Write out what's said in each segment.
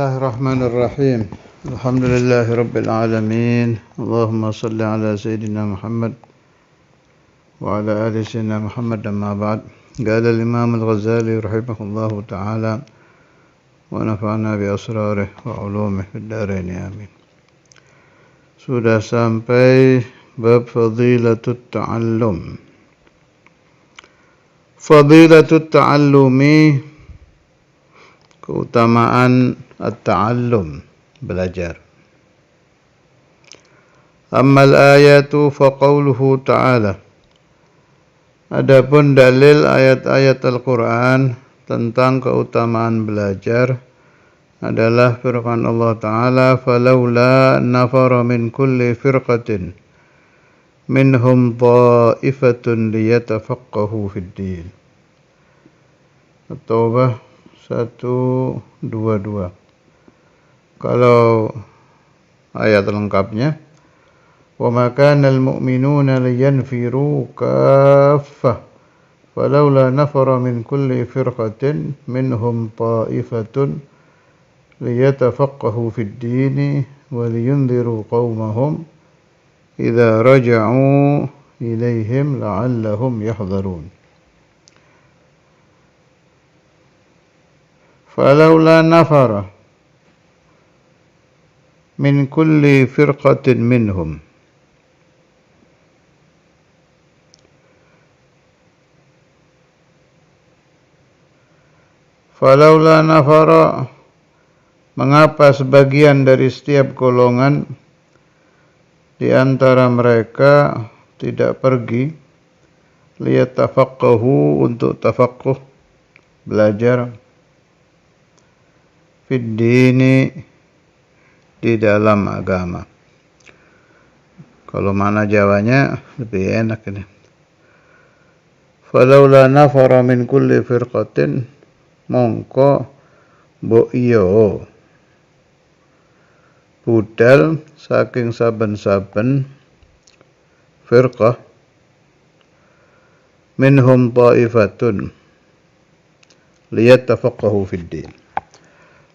Bismillahirrahmanirrahim. Alhamdulillahirabbil alamin. Allahumma shalli ala sayyidina Muhammad wa ala ali sayyidina Muhammad amma ba'd. Qala al-Imam al-Ghazali rahimahullahu ta'ala wa nafa'ana bi asrarihi wa ulumihi fid dharain amin. Sudah sampai bab fadilatut ta'allum. Fadilatut ta'allumi, keutamaan at-ta'allum, belajar. Ammal ayatu fa qawluhu ta'ala. Adapun dalil ayat-ayat Al-Qur'an tentang keutamaan belajar adalah firman Allah Ta'ala, "Falaula nafara min kulli firqatin minhum ta'ifatun liyatafaqahu fid din." At-Taubah 122. Kalau ayat lengkapnya, wa ma kana al-mu'minuna liyanfiru kaffah falaula nafara min kulli firqatin minhum ta'ifatun liyatafaqahu fid din wa liyunziru qaumahum idza raja'u ilaihim la'allahum yahdharun. Falaula nafara min kulli firqatin minhum. Falaula nafara, mengapa sebagian dari setiap golongan di antara mereka tidak pergi liyatafaqahu, untuk tafaqquh, belajar, fid dini, di dalam agama. Kalau mana Jawanya lebih enak ini. Falaula nafara min kulli firqatin, mongko mbok iyo budal saking saben-saben firqah, minhum ta'ifatun liyatafaqahu fid din.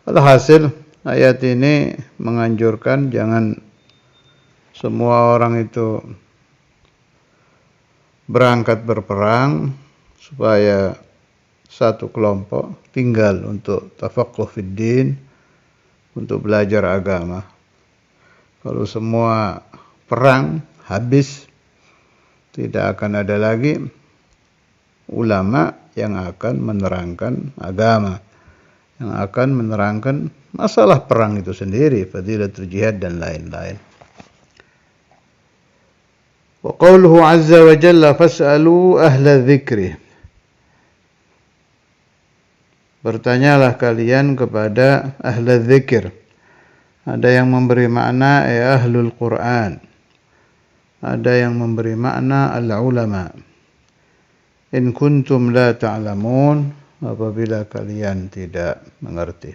Alhasil, ayat ini menganjurkan jangan semua orang itu berangkat berperang supaya satu kelompok tinggal untuk tafaqquh fid din, untuk belajar agama. Kalau semua perang habis, tidak akan ada lagi ulama yang akan menerangkan agama, yang akan menerangkan masalah perang itu sendiri, fadilatul jihad dan lain-lain. Wa qawluhu azza wa jalla fas'alu ahla dzikri. Bertanyalah kalian kepada ahla dzikir. Ada yang memberi makna ahlul Qur'an. Ada yang memberi makna al-ulama. In kuntum la ta'lamun, apabila kalian tidak mengerti.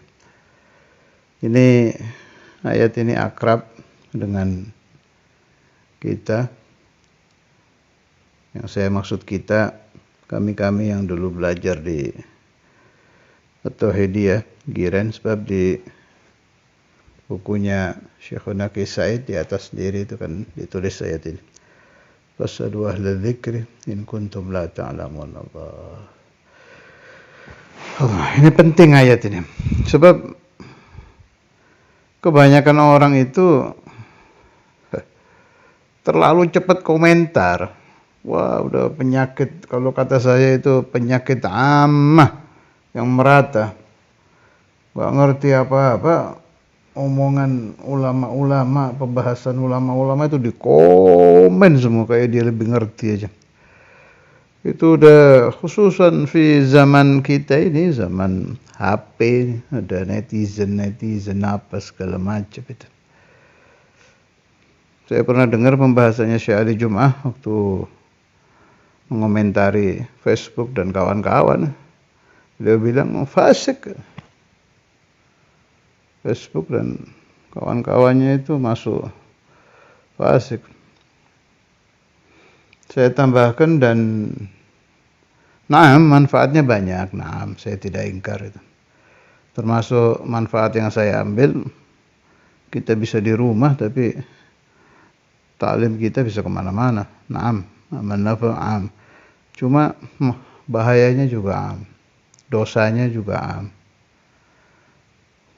Ini ayat ini akrab dengan kita. Yang saya maksud kita, kami-kami yang dulu belajar di At-Tauhidiyah Giren, sebab di bukunya Syekhuna Qais Said di atas sendiri itu kan ditulis ayat ini. Fas'alu ahla dzikri in kuntum la ta'lamun. Allah, ini penting ayat ini. Sebab kebanyakan orang itu terlalu cepat komentar. Wah, udah penyakit, kalau kata saya itu penyakit ammah yang merata. Gak ngerti apa-apa, omongan ulama-ulama, pembahasan ulama-ulama itu dikomen semua kayak dia lebih ngerti aja. Itu udah khususan di zaman kita ini, zaman HP, ada netizen apa segala macam itu. Saya pernah dengar pembahasannya Syekh Ali Jum'ah waktu mengomentari Facebook dan kawan-kawan. Dia bilang fasik. Facebook dan kawan-kawannya itu masuk fasik. Saya tambahkan manfaatnya banyak. Saya tidak ingkar itu. Termasuk manfaat yang saya ambil, kita bisa di rumah tapi taklim kita bisa kemana-mana. Naam, aman nafa am. Cuma bahayanya juga am. Dosanya juga am.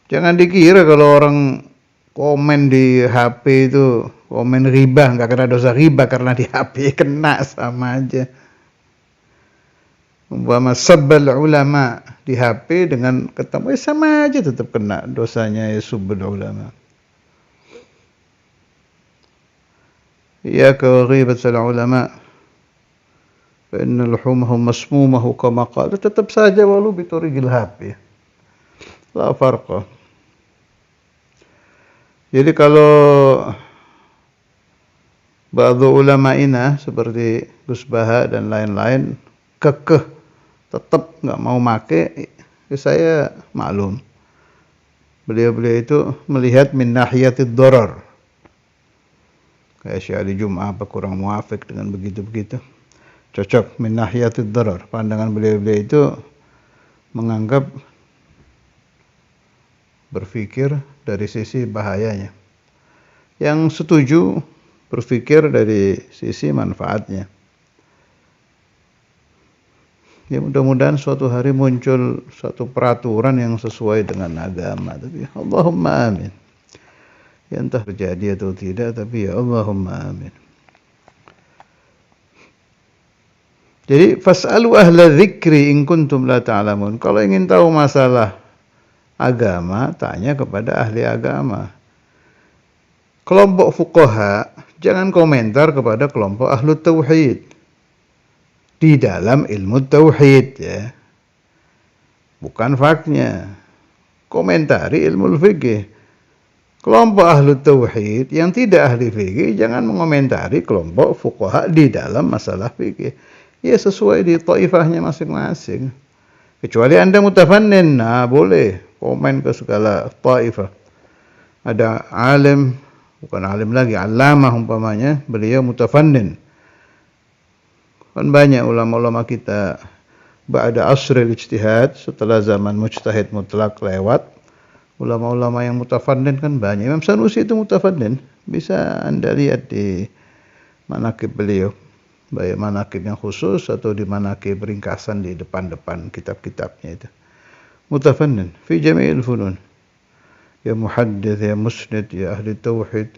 Jangan dikira kalau orang komen di HP itu komen riba, nggak kena dosa riba karena di HP, kena sama aja. Umpama sabbal ulama di HP dengan ketemu sama aja, tetap kena dosanya ya subbal ulama. Ya ka ghibat al ulama fa inna luhumahum masmumahu kama qala, tetap saja walau biturigil HP. La farqa. Jadi kalau ba'dhu ulama'ina seperti Gus Baha dan lain-lain kekeh tetap nggak mau make, saya maklum. Beliau-beliau itu melihat min nahiyatid darar. Kayak Syekh Ali Jum'ah apa kurang muafik dengan begitu-begitu. Cocok min nahiyatid darar. Pandangan beliau-beliau itu menganggap berpikir dari sisi bahayanya. Yang setuju berpikir dari sisi manfaatnya. Ya mudah-mudahan suatu hari muncul satu peraturan yang sesuai dengan agama. Tapi Allahumma amin. Ya entah terjadi atau tidak, tapi ya Allahumma amin. Jadi fas'alu ahla dzikri in kuntum la ta'lamun. Kalau ingin tahu masalah agama, tanya kepada ahli agama. Kelompok fuqaha jangan komentar kepada kelompok ahlu tauhid di dalam ilmu tauhid, ya. Bukan faknya. Komentari ilmu fikih. Kelompok ahlu tauhid yang tidak ahli fikih jangan mengomentari kelompok fuqaha di dalam masalah fikih. Ya sesuai di taifahnya masing-masing. Kecuali Anda mutafannin, nah boleh komen ke segala taifah. Ada alim, bukan alim lagi, allamah umpamanya, beliau mutafannin. Kan banyak ulama-ulama kita ba'da asril ijtihad, setelah zaman mujtahid mutlak lewat, ulama-ulama yang mutafannin kan banyak. Imam Sanusi itu mutafannin, bisa Anda lihat di manaqib beliau, baik manaqib yang khusus atau di manaqib ringkasan di depan-depan kitab-kitabnya itu. Mutafannin fi jami'il funun. Ya muhaddits, ya musnid, ya ahli tauhid,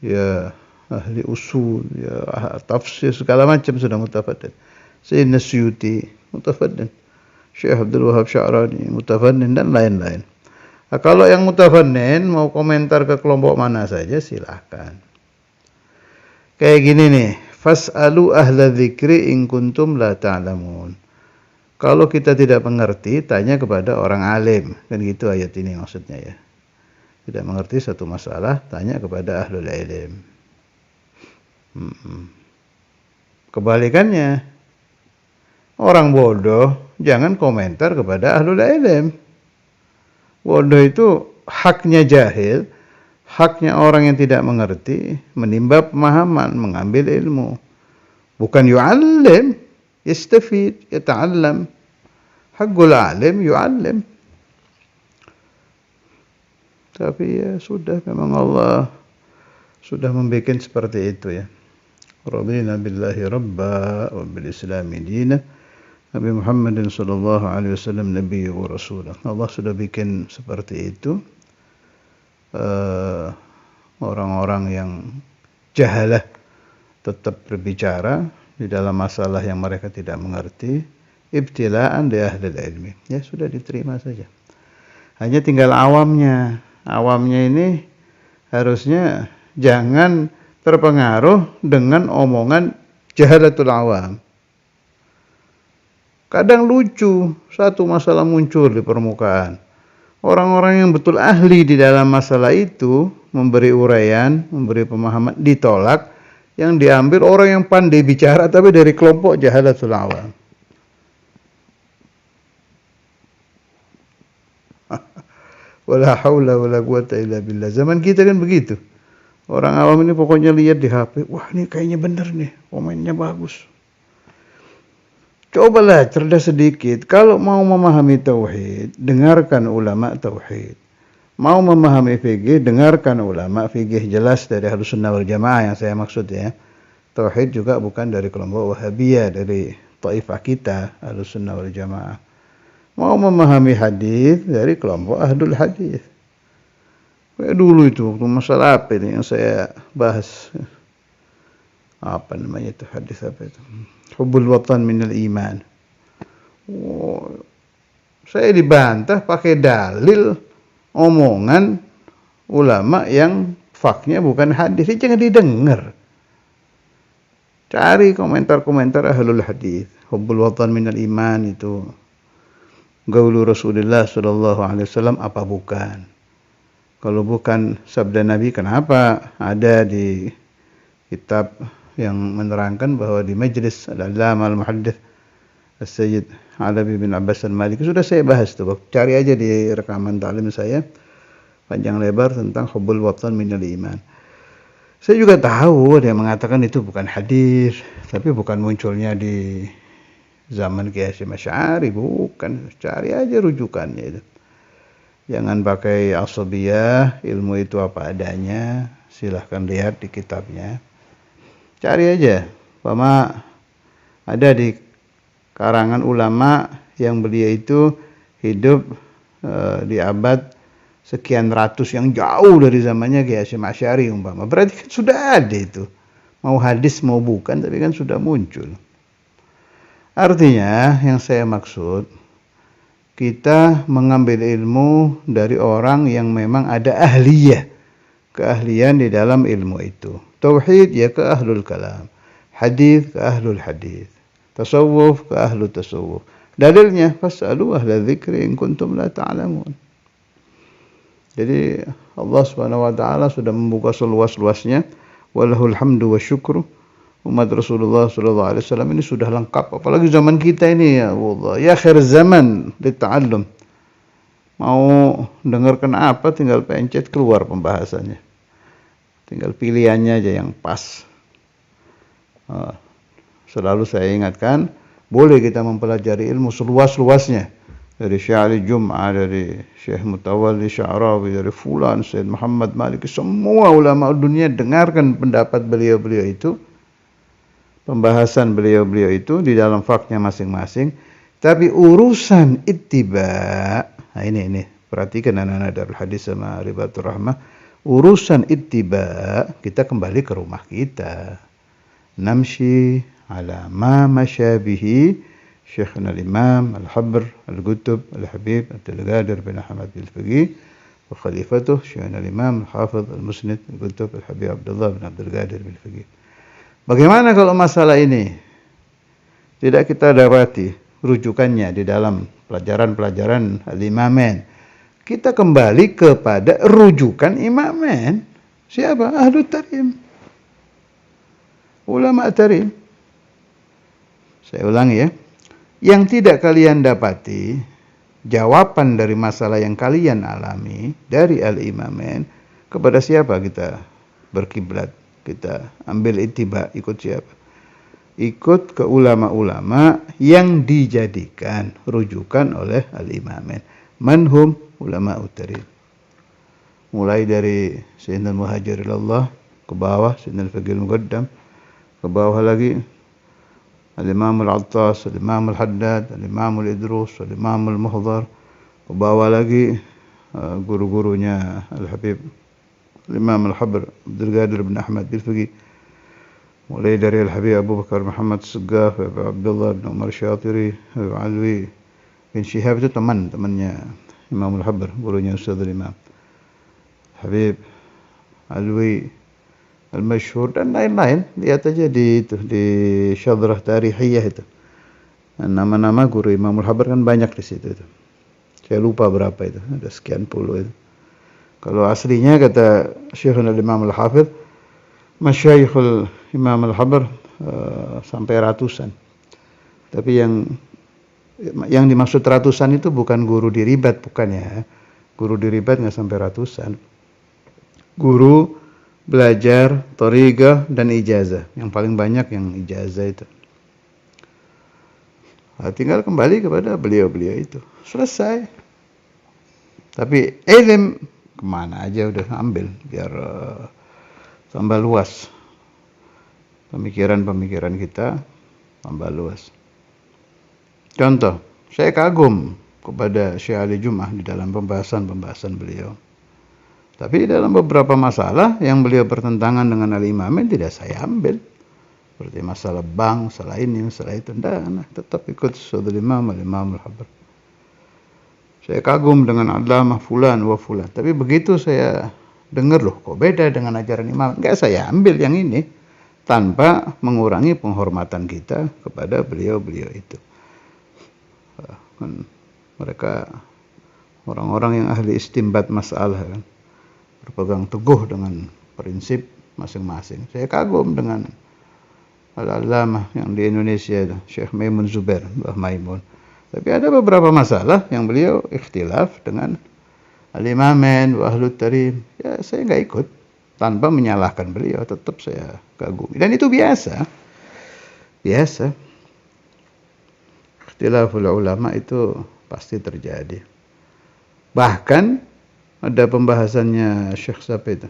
ya ahli usul, ya tafsir, segala macam sudah mutafannin. Sayyidina Suyuti mutafannin, Syekh Abdul Wahab Sya'rani mutafannin, dan lain-lain. Nah, kalau yang mutafannin mau komentar ke kelompok mana saja silahkan. Kayak gini nih, fas'alu ahla dzikri in kuntum la ta'lamun. Kalau kita tidak mengerti, tanya kepada orang alim. Kan gitu ayat ini maksudnya, ya. Tidak mengerti satu masalah, tanya kepada ahlul ilm. Kebalikannya, orang bodoh jangan komentar kepada ahlul ilm. Bodoh itu haknya jahil, haknya orang yang tidak mengerti, menimba pemahaman, mengambil ilmu. Bukan yu'allim, yastafid, yata'allam. Haqqul alim yu'allim. Tapi ya sudah, memang Allah sudah membuat seperti itu, ya. Radina billahi rabba wa bil islami dina Nabi Muhammadin sallallahu alaihi wasallam nabiyyu wa rasulah. Allah sudah bikin seperti itu. Orang-orang yang jahalah tetap berbicara di dalam masalah yang mereka tidak mengerti, ibtilaan di ahli ilmi. Ya sudah, diterima saja. Hanya tinggal awamnya. Awamnya ini harusnya jangan terpengaruh dengan omongan jahalatul awam. Kadang lucu, satu masalah muncul di permukaan. Orang-orang yang betul ahli di dalam masalah itu memberi uraian, memberi pemahaman, ditolak. Yang diambil orang yang pandai bicara tapi dari kelompok jahalatul awam. Wala haula wala quwata illa billah. Zaman kita kan begitu. Orang awam ini pokoknya lihat di HP, wah ini kayaknya bener nih, komennya bagus. Cobalah cerdas sedikit. Kalau mau memahami tauhid, dengarkan ulama tauhid. Mau memahami fikih, dengarkan ulama fikih. Jelas dari Ahlussunnah wal Jamaah yang saya maksud ya. Tauhid juga bukan dari kelompok Wahabiyah, dari taifah kita Ahlussunnah wal Jamaah. Mau memahami hadis dari kelompok Ahlul Hadis. Kayak dulu itu waktu masalah apa ini yang saya bahas, apa namanya itu, hadis apa itu, Hubbul Watan Minal Iman. Oh, saya dibantah pakai dalil omongan ulama yang faknya bukan hadis. Jangan didengar. Cari komentar-komentar Ahlul Hadis. Hubbul Watan Minal Iman itu gaulu Rasulullah sallallahu alaihi wasallam apa bukan? Kalau bukan sabda Nabi, kenapa ada di kitab yang menerangkan bahwa di majlis Al-Allamah Al-Muhaddits As-Sayyid Alawi bin Abbas Al-Maliki, sudah saya bahas tuh. Cari aja di rekaman ta'lim saya panjang lebar tentang Hubbul Watan Minal Iman. Saya juga tahu ada yang mengatakan itu bukan hadis, tapi bukan munculnya di zaman Kiai Hasyim Asy'ari, bukan. Cari aja rujukannya itu. Jangan pakai asabiyah, ilmu itu apa adanya. Silahkan lihat di kitabnya. Cari aja. Umpama ada di karangan ulama yang beliau itu hidup di abad sekian ratus yang jauh dari zamannya Kiai Hasyim Asy'ari umpama. Berarti kan sudah ada itu. Mau hadis mau bukan, tapi kan sudah muncul. Artinya yang saya maksud, kita mengambil ilmu dari orang yang memang ada keahlian di dalam ilmu itu. Tauhid ya ke ahlul kalam, hadis ke ahlul hadis, tasawuf ke ahlul tasawuf. Dalilnya fas'alu ahla dzikri in kuntum la ta'lamun. Jadi Allah Subhanahu wa taala sudah membuka seluas-luasnya, walahul hamdu wa syukru. Umat Rasulullah sallallahu alaihi wasallam ini sudah lengkap, apalagi zaman kita ini, ya Allah, ya akhir zaman lita'allum. Mau dengarkan apa tinggal pencet keluar pembahasannya. Tinggal pilihannya aja yang pas. Selalu saya ingatkan, boleh kita mempelajari ilmu seluas-luasnya. Dari Syekh Ali Jum'ah, dari Syekh Mutawalli Sya'rawi, dari Fulan, Syekh Muhammad Maliki, semua ulama dunia dengarkan pendapat beliau-beliau itu. Pembahasan beliau-beliau itu di dalam faknya masing-masing. Tapi urusan ittiba, nah ini perhatikan anak-anak Darul Hadis sama Ribatul Rahmah. Urusan ittiba, kita kembali ke rumah kita. Namshi ala ma masyabihi Syekhna al-Imam Al-Habr Al-Qutb Al-Habib Abdul Qadir bin Ahmad Al-Faqih wa khalifatuh Syekhna al-Imam Al-Hafidh Al-Musnid Al-Qutb Al-Habib Abdullah bin Abdul Qadir Al-Faqih. Bagaimana kalau masalah ini tidak kita dapati rujukannya di dalam pelajaran-pelajaran Al-Imamain? Kita kembali kepada rujukan Imamain. Siapa? Ahlul Tarim. Ulama Tarim. Saya ulangi ya. Yang tidak kalian dapati jawaban dari masalah yang kalian alami dari Al-Imamain, kepada siapa kita berkiblat? Kita ambil ittiba, ikut siapa? Ikut ke ulama-ulama yang dijadikan rujukan oleh Al-Imamain. Manhum ulama utarin. Mulai dari Sayyidina Muhajir ilallah ke bawah, Sayyidina Al-Faqih Al-Muqaddam, ke bawah lagi Al-Imam Al-Attas, Al-Imam Al-Haddad, Al-Imam Al-Idrus, Al-Imam Al-Muhdhar, ke bawah lagi guru-gurunya Al-Habib Al-Imam Al-Habr Abdul Qadir bin Ahmad Al-Faqih, mulai dari Al-Habib Abu Bakar Muhammad As-Saggaf, Abdullah bin Umar Syatiri, Alwi bin Syihab, itu temannya Imam Al-Habr, gurunya Ustaz Al-Imam Habib Alwi Al-Masyhur dan lain-lain. Lihat aja di Syadrah Tarihiyah itu. Nama-nama guru Imam Al-Habr kan banyak di situ itu. Saya lupa berapa itu, ada sekian puluh itu. Kalau aslinya kata Syekhul Imam Al-Hafidh, Masyayikhul Imam Al-Habr sampai ratusan. Tapi yang dimaksud ratusan itu bukan guru di ribat, bukan ya. Guru di ribat nggak sampai ratusan. Guru belajar thariqah dan ijazah. Yang paling banyak yang ijazah itu. Tinggal kembali kepada beliau-beliau itu. Selesai. Tapi ilm kemana aja udah ambil biar tambah luas. Pemikiran-pemikiran kita tambah luas. Contoh, saya kagum kepada Syekh Ali Jum'ah di dalam pembahasan beliau. Tapi dalam beberapa masalah yang beliau bertentangan dengan Al-Imamain tidak saya ambil. Seperti masalah bank, masalah ini, masalah itu. Nah, tetap ikut Sudul Imam, Al-Imam Al-Habar. Saya kagum dengan Allamah fulan wa fulan. Tapi begitu saya dengar loh, kok beda dengan ajaran Imam. Enggak, saya ambil yang ini. Tanpa mengurangi penghormatan kita kepada beliau-beliau itu. Kan mereka orang-orang yang ahli istinbat masalah kan. Berpegang teguh dengan prinsip masing-masing. Saya kagum dengan Al-Allamah yang di Indonesia itu, Syekh Maimun Zubair, Mbah Maimun. Tapi ada beberapa masalah yang beliau ikhtilaf dengan Al-Imamain wa Ahlut Tarim. Ya saya nggak ikut tanpa menyalahkan beliau, tetap saya kagum. Dan itu biasa. Biasa. Ikhtilaful ulama itu pasti terjadi. Bahkan ada pembahasannya Syekh siapa itu?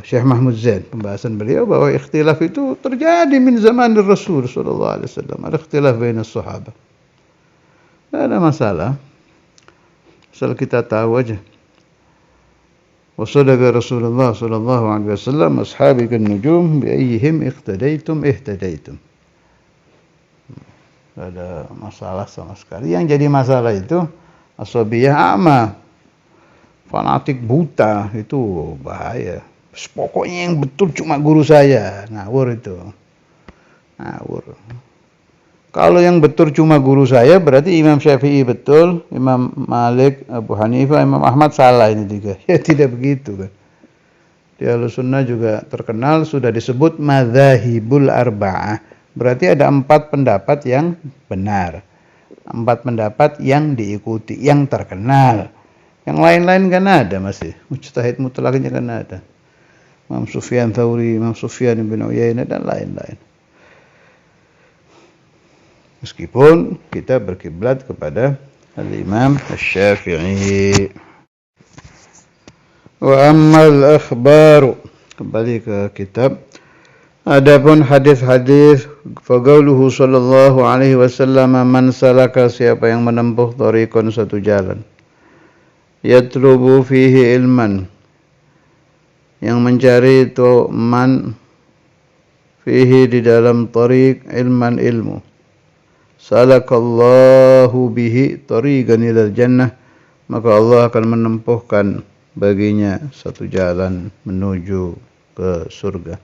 Syekh Mahmud Zain, pembahasan beliau bahwa ikhtilaf itu terjadi min zaman Rasul sallallahu alaihi wasallam. Ada ikhtilaf baina sahabat. Tidak ada masalah. Asal kita tahu aja. Wa sadaqa Rasulullah sallallahu alaihi wasallam ashabi kan nujum bi ayyihim iqtadaitum ihtadaitum. Tidak ada masalah sama sekali. Yang jadi masalah itu asabiyah ama, fanatik buta, itu bahaya. Pokoknya yang betul cuma guru saya. Ngawur itu. Ngawur. Kalau yang betul cuma guru saya, berarti Imam Syafi'i betul, Imam Malik, Abu Hanifah, Imam Ahmad salah ini juga. Ya tidak begitu kan. Di Ahlussunnah juga terkenal sudah disebut madzhabul arba'ah. Berarti ada 4 pendapat yang benar. 4 pendapat yang diikuti, yang terkenal. Yang lain-lain kan ada masih. Mujtahid mutlaknya kan ada. Imam Sufyan Tsauri, Imam Sufyan bin Uyainah dan lain-lain. Meskipun kita berkiblat kepada Al-Imam Asy-Syafi'i. Wa ammal akhbaru. Kembali ke kitab. Adapun hadis-hadis, faqauluhu sallallahu alaihi wasallam, man salaka, siapa yang menempuh tariqan, satu jalan, yatlubu fihi ilman, yang mencari itu man fihi di dalam tariq ilman ilmu, salakallahu bihi tariqan ilal jannah, maka Allah akan menempuhkan baginya satu jalan menuju ke surga.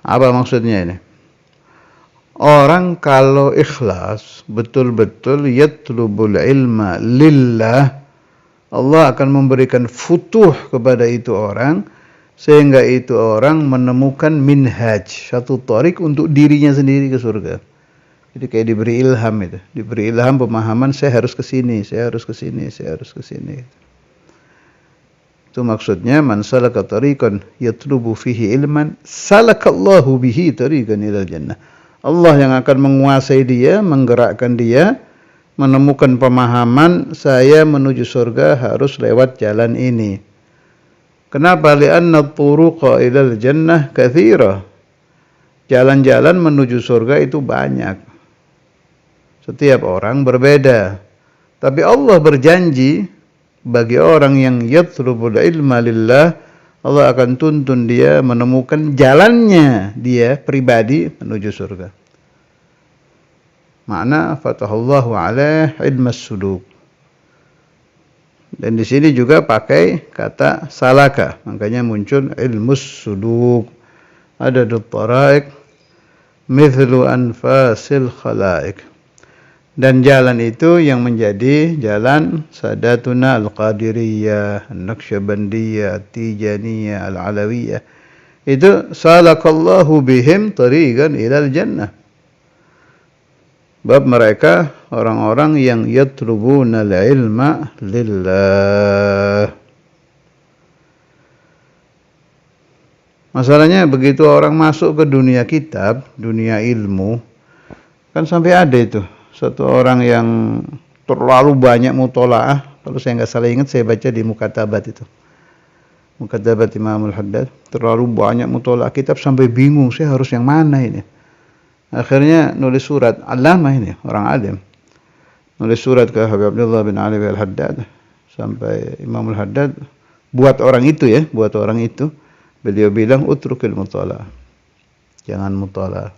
Apa maksudnya ini? Orang kalau ikhlas, betul-betul yatlubul ilma lillah, Allah akan memberikan futuh kepada itu orang, sehingga itu orang menemukan minhaj, satu tarik untuk dirinya sendiri ke surga. Jadi kayak diberi ilham itu. Diberi ilham pemahaman, saya harus ke sini, saya harus ke sini, saya harus ke sini. Itu maksudnya man salaka tariqan yatlubu fihi ilman salakallahu bihi tariqan ilal jannah. Allah yang akan menguasai dia, menggerakkan dia menemukan pemahaman saya menuju surga harus lewat jalan ini. Kenapa? Li'anna turuqa ilal jannah katsira. Jalan-jalan menuju surga itu banyak. Setiap orang berbeda. Tapi Allah berjanji bagi orang yang yatlubul ilma lillah, Allah akan tuntun dia menemukan jalannya dia pribadi menuju surga. Makna fatahallahu alaih ilmas suluk. Dan di sini juga pakai kata salaka, makanya muncul ilmus suluk. Adadut taraik mithlu anfasil khalaik. Dan jalan itu yang menjadi jalan Sadatuna Al-Qadiriyah, Al-Naqsyabandiyah, Al-Tijaniyah, Al-Alawiyah. Itu salakallahu bihim tariqan ilal jannah. Bab mereka orang-orang yang yatlubuna al-ilma lillah. Masalahnya begitu orang masuk ke dunia kitab, dunia ilmu, Kan sampai ada itu satu orang yang terlalu banyak mutolaah. Kalau saya nggak salah ingat, saya baca di Mukatabat itu. Mukatabat Imamul Haddad. Terlalu banyak mutolaah kitab sampai bingung, saya harus yang mana ini. Akhirnya nulis surat. Allamah ini, orang alim. Nulis surat ke Habib Abdullah bin Ali al-Haddad. Sampai Imamul Haddad buat orang itu ya, buat orang itu. Beliau bilang, utrukil mutolaah. Jangan mutolaah.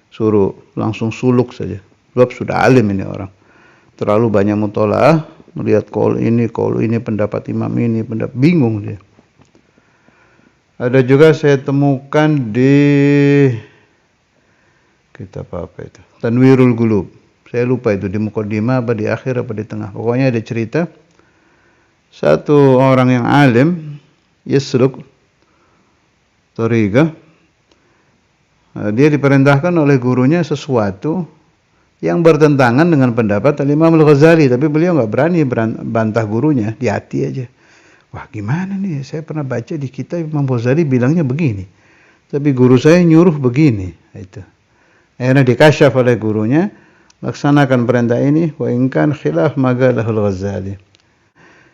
Suruh langsung suluk saja. Sebab sudah alim ini orang. Terlalu banyak mutolaah, melihat qaul ini pendapat imam ini, pendapat bingung dia. Ada juga saya temukan di kitab apa itu? Tanwirul Qulub. Saya lupa itu di muqaddimah apa di akhir apa di tengah. Pokoknya ada cerita satu orang yang alim yasluk thariqah. Dia diperintahkan oleh gurunya sesuatu yang bertentangan dengan pendapat Imam Al-Ghazali, tapi beliau nggak berani bantah gurunya, di hati aja. Wah, gimana nih? Saya pernah baca di kitab Imam Ghazali bilangnya begini, tapi guru saya nyuruh begini. Itu. Akhirnya dikasyaf oleh gurunya, laksanakan perintah ini, wa in kan khilaf magalahul Ghazali.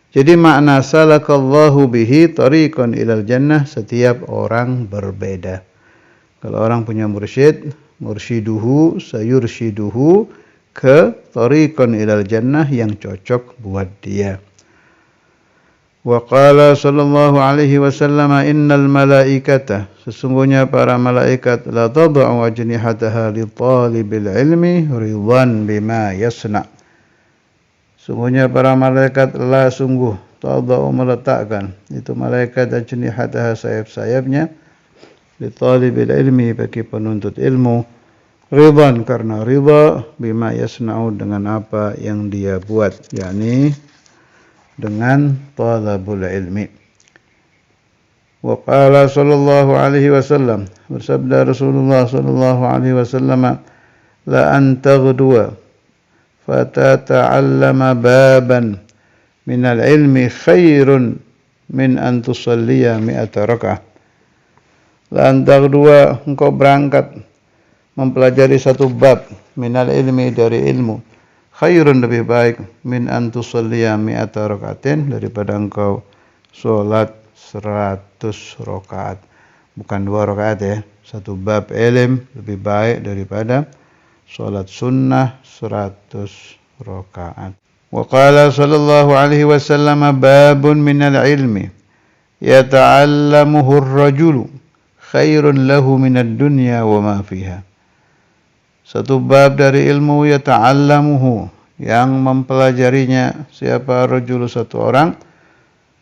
Jadi makna salakallahu bihi tariqan ilal jannah, setiap orang berbeda. Kalau orang punya mursyid, mursyiduhu sayursyiduhu ke tariqan ilal jannah yang cocok buat dia. Wa qala sallallahu alaihi wasallam, innal malaikata, sesungguhnya para malaikat, la tad'u ajnihataha li talibil ilmi ridwan bima yasna. Sungguhnya para malaikat la sungguh tad'u meletakkan itu malaikat ajnihataha sayap-sayapnya li talibil ilmi bagi penuntut ilmu, ridwan karena ridha, bima yasna'u dengan apa yang dia buat, yakni dengan talabul ilmi. Wa qala sallallahu alaihi wasallam, bersabda Rasulullah sallallahu alaihi wasallam, la an taghduwa fatata'allama baban minal ilmi khairun min an tusalliya mi'ata raka'ah. Lantak dua, engkau berangkat mempelajari satu bab minal ilmi, dari ilmu, khairun lebih baik min an tusalliya mi'ata rakaatin, daripada engkau salat 100 rakaat. Bukan 2 rakaat ya. Satu bab ilm lebih baik daripada salat sunnah 100 rakaat. Wa qala sallallahu alaihi wasallam, babun minal ilmi yata'allamuhu ar-rajulu khairun lahu minad dunya wa ma fiha. Satu bab dari ilmu yata'allamuhu, yang mempelajarinya siapa, rajul, satu orang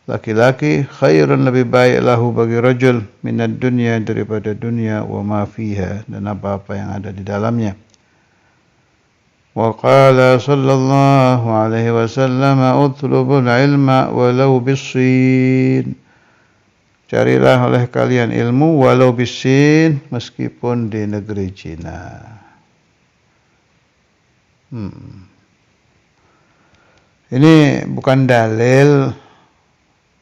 laki-laki, khairun lebih baik lahu bagi rajul, minad dunya daripada dunia, wa ma fiha dan apa-apa yang ada di dalamnya. Wa qala sallallahu alaihi wasallam, utlubul ilma walau bis-sin. Carilah oleh kalian ilmu walau bisin, meskipun di negeri Cina. Ini bukan dalil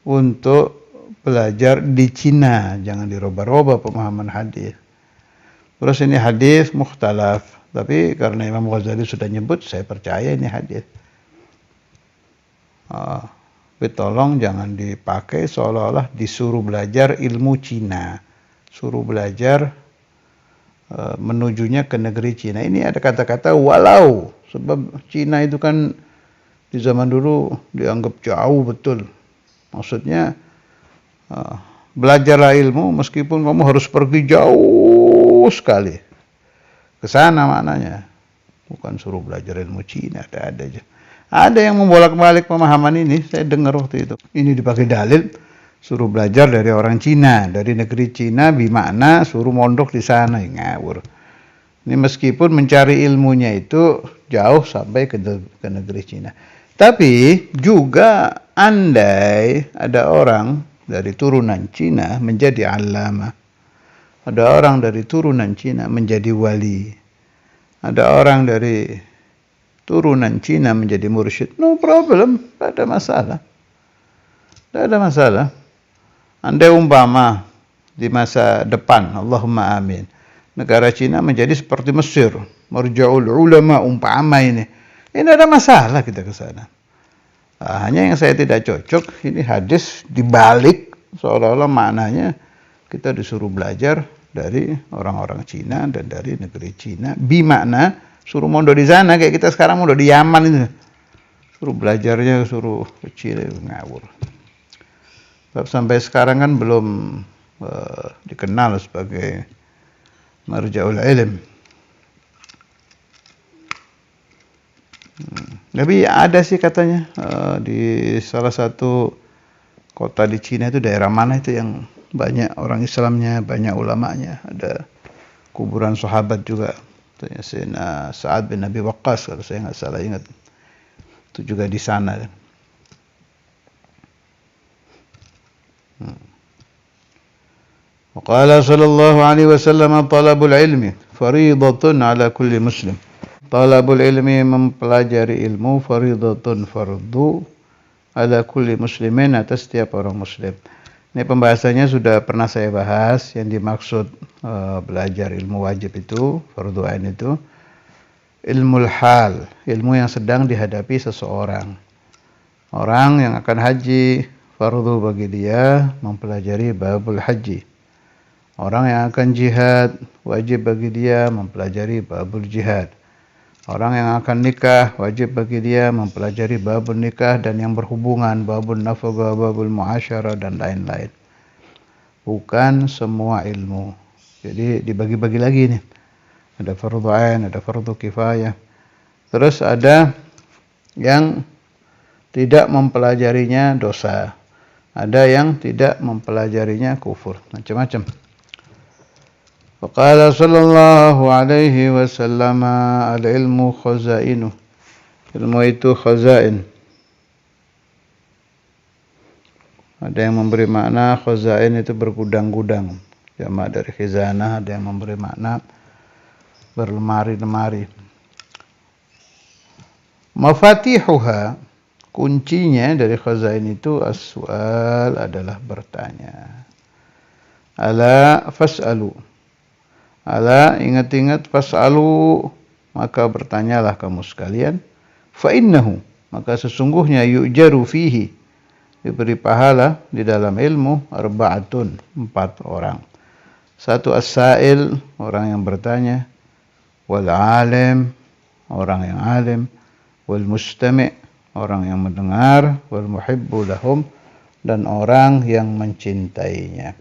untuk belajar di Cina. Jangan dirubah-rubah pemahaman hadis. Terus ini hadis mukhtalaf, tapi karena Imam Ghazali sudah nyebut, saya percaya ini hadis. Tapi tolong jangan dipakai seolah-olah disuruh belajar ilmu Cina, suruh belajar menujunya ke negeri Cina. Ini ada kata-kata walau, sebab Cina itu kan di zaman dulu dianggap jauh betul. Maksudnya belajarlah ilmu meskipun kamu harus pergi jauh sekali ke sana, maknanya bukan suruh belajar ilmu Cina. Ada aja. Ada yang membolak-balik pemahaman ini, saya dengar waktu itu. Ini dipakai dalil suruh belajar dari orang Cina, dari negeri Cina, bermakna suruh mondok di sana. Ngawur. Ini meskipun mencari ilmunya itu jauh sampai ke negeri Cina. Tapi juga andai ada orang dari turunan Cina menjadi allamah, ada orang dari turunan Cina menjadi wali, ada orang dari turunan Cina menjadi mursyid, no problem, tidak ada masalah. Tidak ada masalah. Andai umpama di masa depan, Allahumma amin, negara Cina menjadi seperti Mesir, marja'ul ulama umpama ini. Ini ada masalah kita ke sana. Nah, hanya yang saya tidak cocok ini hadis dibalik seolah-olah maknanya kita disuruh belajar dari orang-orang Cina dan dari negeri Cina. Bimakna suruh mondok di sana kayak kita sekarang mondok di Yaman itu. Suruh belajarnya suruh kecil ngawur. Sebab sampai sekarang kan belum dikenal sebagai marja'ul ilm. Tapi ada sih katanya di salah satu kota di Cina itu daerah mana itu yang banyak orang Islamnya, banyak ulamanya, ada kuburan sahabat juga. Sayyidina Sa'ad bin Abi Waqqas kalau saya nggak salah ingat. Itu juga di sana. Waqala sallallahu alaihi wasallam talabul ilmi fariidatun ala kulli muslim. Talabul ilmi mempelajari ilmu fariidatun fardu ala kulli muslimin atas setiap orang muslim. Ini pembahasannya sudah pernah saya bahas yang dimaksud belajar ilmu wajib itu, fardu ain itu ilmul hal, ilmu yang sedang dihadapi seseorang. Orang yang akan haji, fardu bagi dia mempelajari babul haji. Orang yang akan jihad, wajib bagi dia mempelajari babul jihad. Orang yang akan nikah, wajib bagi dia mempelajari babul nikah dan yang berhubungan, babul nafaqah, babul muasyarah dan lain-lain. Bukan semua ilmu. Jadi dibagi-bagi lagi nih. Ada fardu ain, ada fardu kifayah. Terus ada yang tidak mempelajarinya dosa. Ada yang tidak mempelajarinya kufur. Macam-macam. Faqala sallallahu alaihi wasallam al-ilmu khazainu. Ilmu itu khazain. Ada yang memberi makna khazain itu bergudang-gudang. Jamak dari khizanah, ada yang memberi makna berlemari-lemari. Mafatihuha, kuncinya dari khazain itu as-su'al adalah bertanya. Ala fas'alu. Ala ingat-ingat fas'alu, maka bertanyalah kamu sekalian. Fa innahu, maka sesungguhnya yu'jaru fihi, diberi pahala di dalam ilmu arba'atun, 4 orang. Satu as-sa'il, orang yang bertanya, wal alim, orang yang alim, wal mustami', orang yang mendengar, wal muhibbu lahum, dan orang yang mencintainya.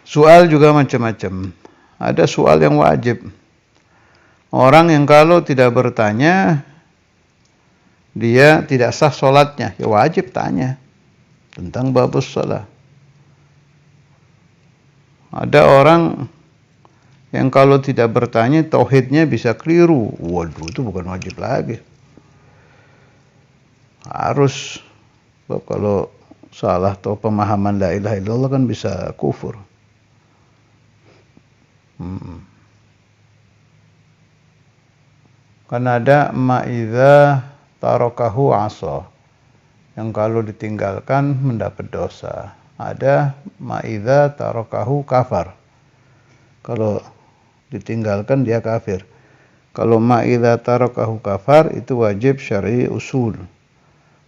Soal juga macam-macam. Ada soal yang wajib. Orang yang kalau tidak bertanya, dia tidak sah sholatnya. Ya wajib tanya tentang babus shalah. Ada orang yang kalau tidak bertanya, tauhidnya bisa keliru. Waduh, itu bukan wajib lagi. Harus. Sebab kalau salah atau pemahaman la ilaha illallah kan bisa kufur. Kan ada ma'idha tarakahu asa, yang kalau ditinggalkan mendapat dosa. Ada ma'idha tarakahu kafar, kalau ditinggalkan dia kafir. Kalau ma'idha tarakahu kafar itu wajib syar'i usul.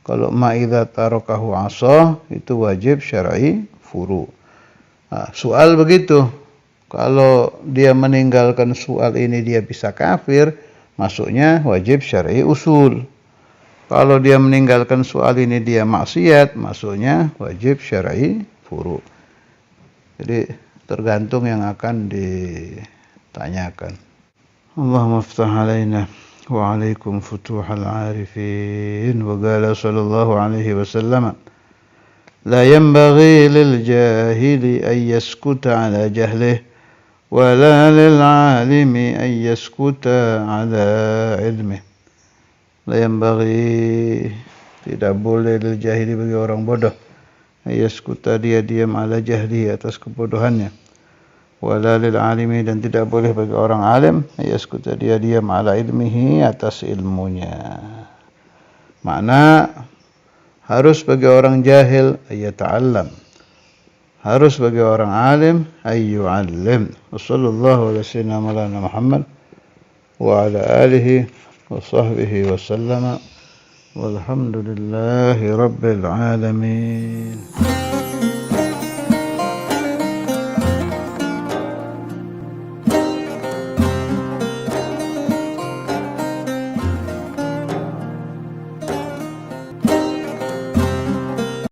Kalau ma'idha tarakahu asa itu wajib syar'i furu. Nah, soal begitu. Kalau dia meninggalkan soal ini dia bisa kafir, masuknya wajib syar'i usul. Kalau dia meninggalkan soal ini dia maksiat, masuknya wajib syar'i furu. Jadi tergantung yang akan ditanyakan. Allahumma iftah alaina wa alaikum futuhal arifin. Wa qala sallallahu alaihi wasallam, la yanbaghi lil jahili an yaskuta ala jahlihi wala lil alimi an yaskuta ala ilmihi. La yanbaghi, tidak boleh lil jahili bagi orang bodoh, an yaskuta dia diam ala jahli atas kebodohannya. Wala lil alimi, dan tidak boleh bagi orang alim an yaskuta dia diam ala ilmihi atas ilmunya. Makna harus bagi orang jahil ayata'allam, Harus bagi orang alim ayyu'allim. Wassallallahu ala sayyidina maulana Muhammad wa ala alihi wa sahbihi wa sallama walhamdulillahi rabbil alamin.